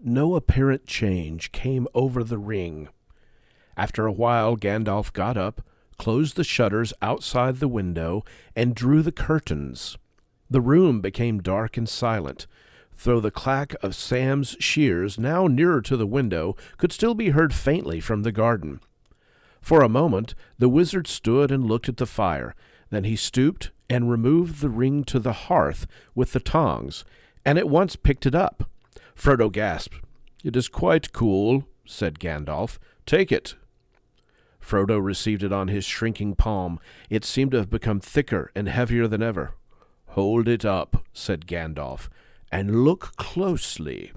no apparent change came over the ring. After a while, Gandalf got up, closed the shutters outside the window, and drew the curtains. The room became dark and silent, though the clack of Sam's shears, now nearer to the window, could still be heard faintly from the garden. For a moment the wizard stood and looked at the fire. Then he stooped and removed the ring to the hearth with the tongs, and at once picked it up. Frodo gasped. "It is quite cool," said Gandalf. "Take it." Frodo received it on his shrinking palm. It seemed to have become thicker and heavier than ever. "Hold it up," said Gandalf, "and look closely."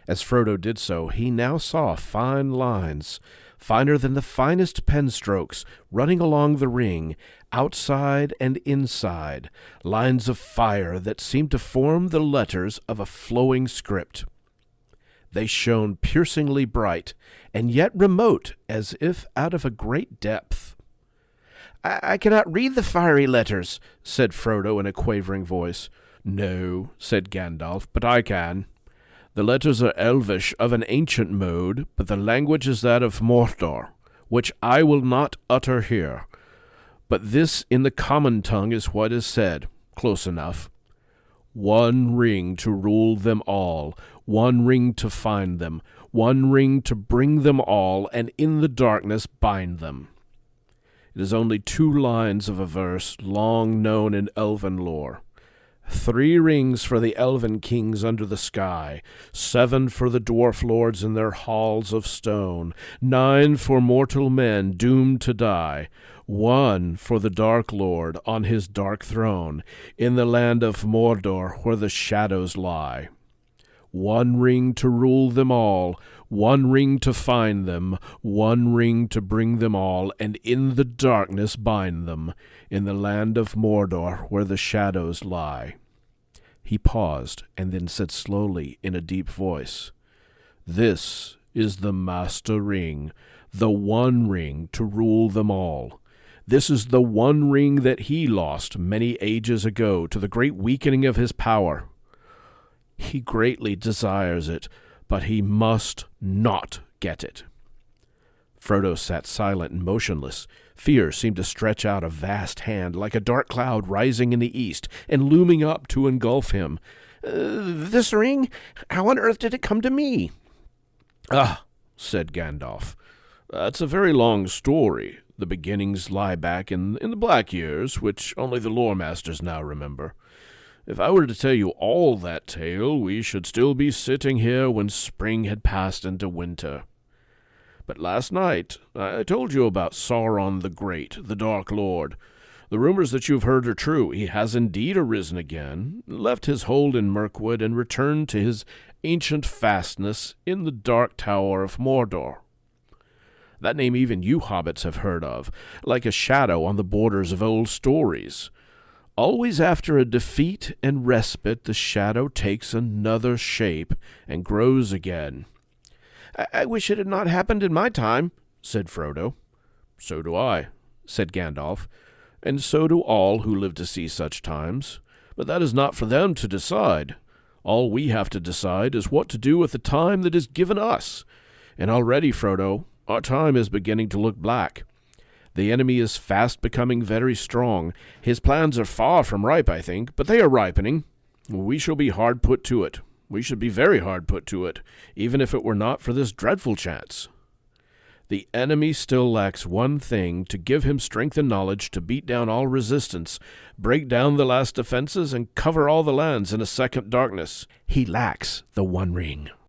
As Frodo did so, he now saw fine lines, finer than the finest pen strokes, running along the ring, outside and inside, lines of fire that seemed to form the letters of a flowing script. They shone piercingly bright, and yet remote, as if out of a great depth. I cannot read the fiery letters," said Frodo in a quavering voice. "No," said Gandalf, "but I can. The letters are Elvish of an ancient mode, but the language is that of Mordor, which I will not utter here. But this in the common tongue is what is said, close enough. One ring to rule them all, one ring to find them, one ring to bring them all, and in the darkness bind them. It is only 2 lines of a verse, long known in elven lore. 3 rings for the elven kings under the sky, 7 for the dwarf lords in their halls of stone, 9 for mortal men doomed to die, 1 for the Dark Lord on his dark throne, in the land of Mordor where the shadows lie. 1 ring to rule them all, 1 ring to find them, 1 ring to bring them all, and in the darkness bind them, in the land of Mordor where the shadows lie." He paused, and then said slowly in a deep voice, "This is the Master Ring, the one ring to rule them all. This is the one ring that he lost many ages ago to the great weakening of his power. He greatly desires it, but he must not get it." Frodo sat silent and motionless. Fear seemed to stretch out a vast hand, like a dark cloud rising in the east and looming up to engulf him. "This ring? How on earth did it come to me?" "Ah," said Gandalf, "that's a very long story. The beginnings lie back in the Black Years, which only the lore masters now remember. If I were to tell you all that tale, we should still be sitting here when spring had passed into winter. But last night I told you about Sauron the Great, the Dark Lord. The rumors that you've heard are true. He has indeed arisen again, left his hold in Mirkwood, and returned to his ancient fastness in the Dark Tower of Mordor. That name even you hobbits have heard of, like a shadow on the borders of old stories. Always after a defeat and respite, the shadow takes another shape and grows again." I wish it had not happened in my time," said Frodo. "So do I," said Gandalf, "and so do all who live to see such times. But that is not for them to decide. All we have to decide is what to do with the time that is given us. And already, Frodo, our time is beginning to look black. The enemy is fast becoming very strong. His plans are far from ripe, I think, but they are ripening. We shall be hard put to it. We should be very hard put to it, even if it were not for this dreadful chance. The enemy still lacks one thing to give him strength and knowledge to beat down all resistance, break down the last defenses, and cover all the lands in a second darkness. He lacks the One Ring."